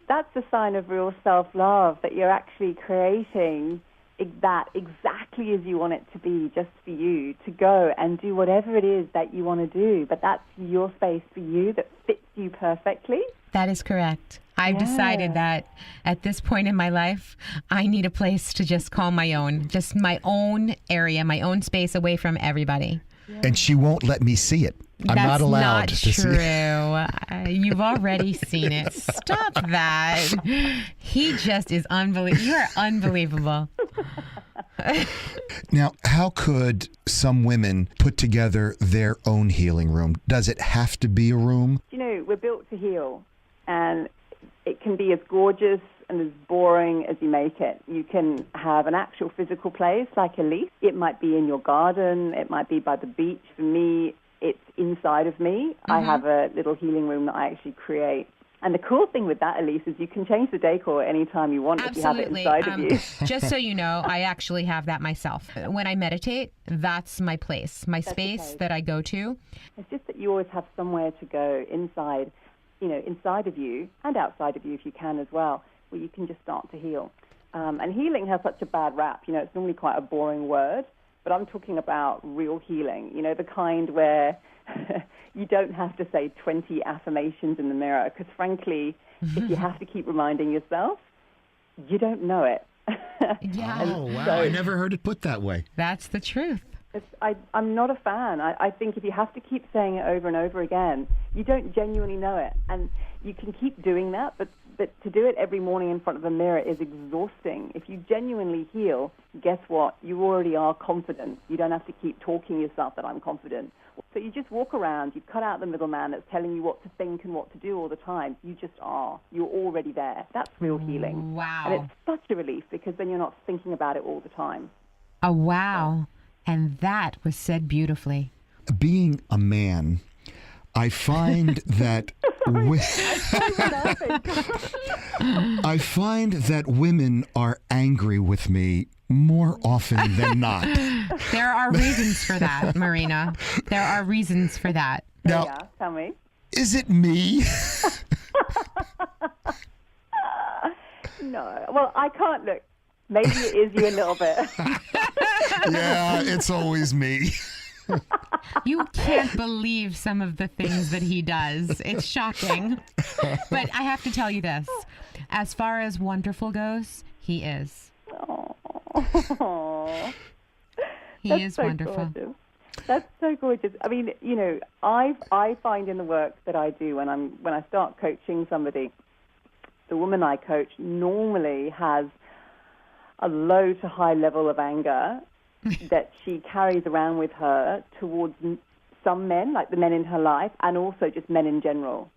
that's a sign of real self-love, that you're actually creating that exactly as you want it to be, just for you, to go and do whatever it is that you want to do. But that's your space for you that fits you perfectly. That is correct. I've decided that at this point in my life, I need a place to just call my own, just my own area, my own space away from everybody. And she won't let me see it. I'm not allowed to see it. That's not true. You've already seen it. Stop that. He just is unbelievable. You are unbelievable. Now, how could some women put together their own healing room? Does it have to be a room? You know, we're built to heal, and it can be as gorgeous and as boring as you make it. You can have an actual physical place like Elise. It might be in your garden. It might be by the beach. For me, it's inside of me. I have a little healing room that I actually create. And the cool thing with that, Elise, is you can change the decor anytime you want. Absolutely. If you have it inside of you. Just so you know, I actually have that myself. When I meditate, that's my place, my space that I go to. It's just that you always have somewhere to go inside, inside of you and outside of you if you can as well, where you can just start to heal. And healing has such a bad rap. It's normally quite a boring word, but I'm talking about real healing, the kind where you don't have to say 20 affirmations in the mirror, because frankly, if you have to keep reminding yourself, you don't know it. Yeah. Oh, wow. I never heard it put that way. That's the truth. I'm not a fan. I think if you have to keep saying it over and over again, you don't genuinely know it. And you can keep doing that, but to do it every morning in front of a mirror is exhausting. If you genuinely heal, guess what? You already are confident. You don't have to keep talking yourself that I'm confident. So you just walk around, you cut out the middleman that's telling you what to think and what to do all the time. You just are. You're already there. That's real healing. Wow. And it's such a relief, because then you're not thinking about it all the time. Oh, wow. And that was said beautifully. Being a man, I find that I find that women are angry with me more often than not. There are reasons for that, Marina. There are reasons for that. Now, Yeah, tell me. is it me? No. Well, I can't look. Maybe it is you a little bit. Yeah, it's always me. You can't believe some of the things that he does. It's shocking. But I have to tell you this. As far as wonderful goes, he is. Aww. He That's is so wonderful. Gorgeous. That's so gorgeous. I mean, I find in the work that I do when I start coaching somebody, the woman I coach normally has a low to high level of anger that she carries around with her towards some men, like the men in her life, and also just men in general.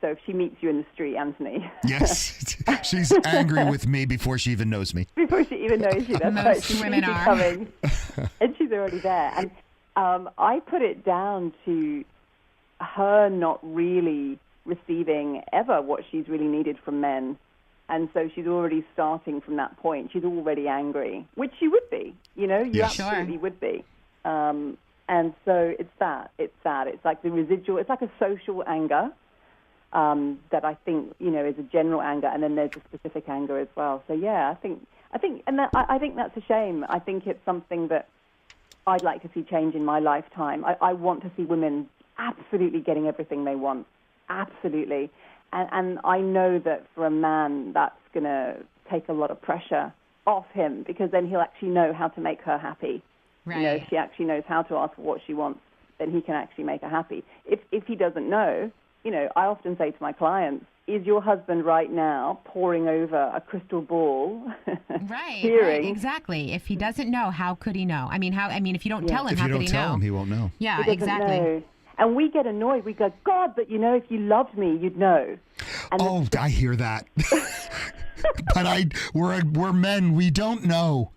So if she meets you in the street, Anthony. Yes, she's angry with me before she even knows me. Before she even knows you, that's Most right. She's women really are. coming, and she's already there. And I put it down to her not really receiving ever what she's really needed from men. And so she's already starting from that point. She's already angry, which she would be. You Yes. absolutely would be. And so it's that. It's like the residual. It's like a social anger that I think is a general anger, and then there's a specific anger as well. So yeah, I think, and I think that's a shame. I think it's something that I'd like to see change in my lifetime. I want to see women absolutely getting everything they want, absolutely. And I know that for a man, that's going to take a lot of pressure off him, because then he'll actually know how to make her happy. Right. You know, if she actually knows how to ask for what she wants, then he can actually make her happy. If he doesn't know, you know, I often say to my clients, is your husband right now poring over a crystal ball? Right, hearing, right, exactly. If he doesn't know, how could he know? I mean, if you don't tell him, If how you could don't he tell know? him, he won't know. Yeah, He doesn't exactly. know. And we get annoyed. We go, God, but you know, if you loved me, you'd know. And Oh, I hear that. But we're men. We don't know.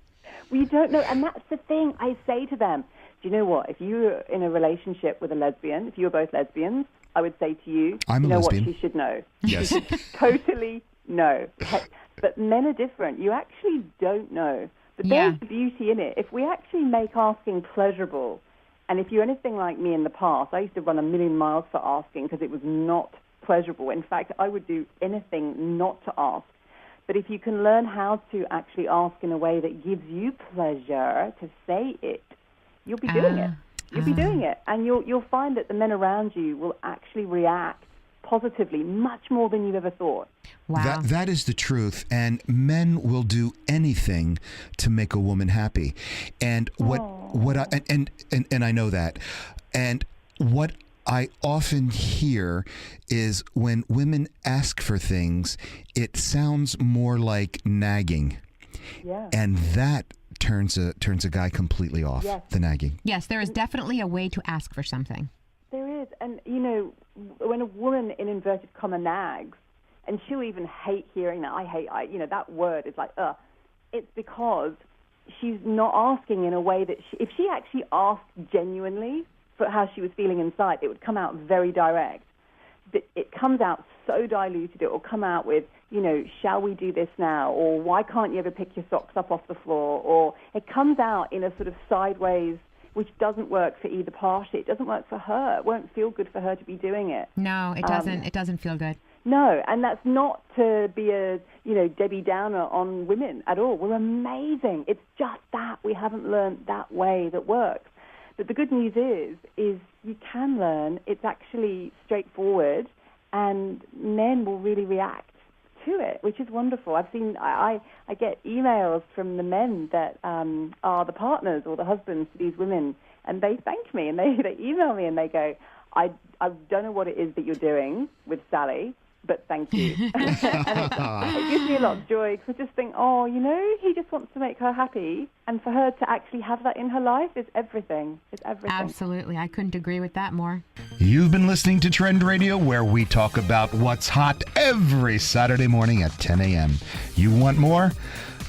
we don't know. And that's the thing I say to them. Do you know what? If you were in a relationship with a lesbian, if you were both lesbians, I would say to you, I'm you a know lesbian. what she should know. Yes. Totally no. But men are different. You actually don't know. But Yeah. there's beauty in it. If we actually make asking pleasurable, and if you're anything like me in the past, I used to run a million miles for asking because it was not pleasurable. In fact, I would do anything not to ask. But if you can learn how to actually ask in a way that gives you pleasure to say it, you'll be doing it. You'll be doing it. And you'll find that the men around you will actually react positively much more than you've ever thought. Wow. That is the truth, and men will do anything to make a woman happy. And what I and I know that. And what I often hear is when women ask for things, it sounds more like nagging. Yeah. And that turns a guy completely off. Yes. The nagging. Yes, there is definitely a way to ask for something. There is. And, you know, when a woman, in inverted comma, nags, and she'll even hate hearing that. You know, that word is like, ugh. It's because she's not asking in a way that if she actually asked genuinely for how she was feeling inside, it would come out very direct. But it comes out so diluted. It will come out with, you know, shall we do this now? Or why can't you ever pick your socks up off the floor? Or it comes out in a sort of sideways, which doesn't work for either party. It doesn't work for her. It won't feel good for her to be doing it. No, it doesn't. It doesn't feel good. No, and that's not to be a, you know, Debbie Downer on women at all. We're amazing. It's just that we haven't learned that way that works. But the good news is you can learn. It's actually straightforward, and men will really react to it, which is wonderful. I've seen, I get emails from the men that are the partners or the husbands to these women, and they thank me, and they email me, and they go, I don't know what it is that you're doing with Sally, but thank you. And it gives me a lot of joy, because I just think, oh, you know, he just wants to make her happy, and for her to actually have that in her life is everything. It's everything. Absolutely. I couldn't agree with that more. You've been listening to Trend Radio, where we talk about what's hot every Saturday morning at 10 a.m. You want more?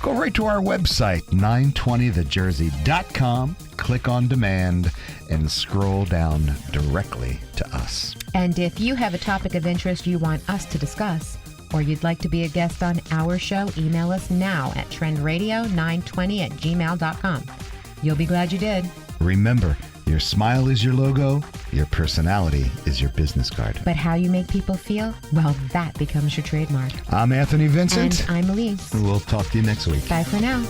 Go right to our website, 920thejersey.com, click on demand, and scroll down directly to us. And if you have a topic of interest you want us to discuss, or you'd like to be a guest on our show, email us now at trendradio920@gmail.com. You'll be glad you did. Remember, your smile is your logo, your personality is your business card. But how you make people feel, well, that becomes your trademark. I'm Anthony Vincent. And I'm Elise. We'll talk to you next week. Bye for now.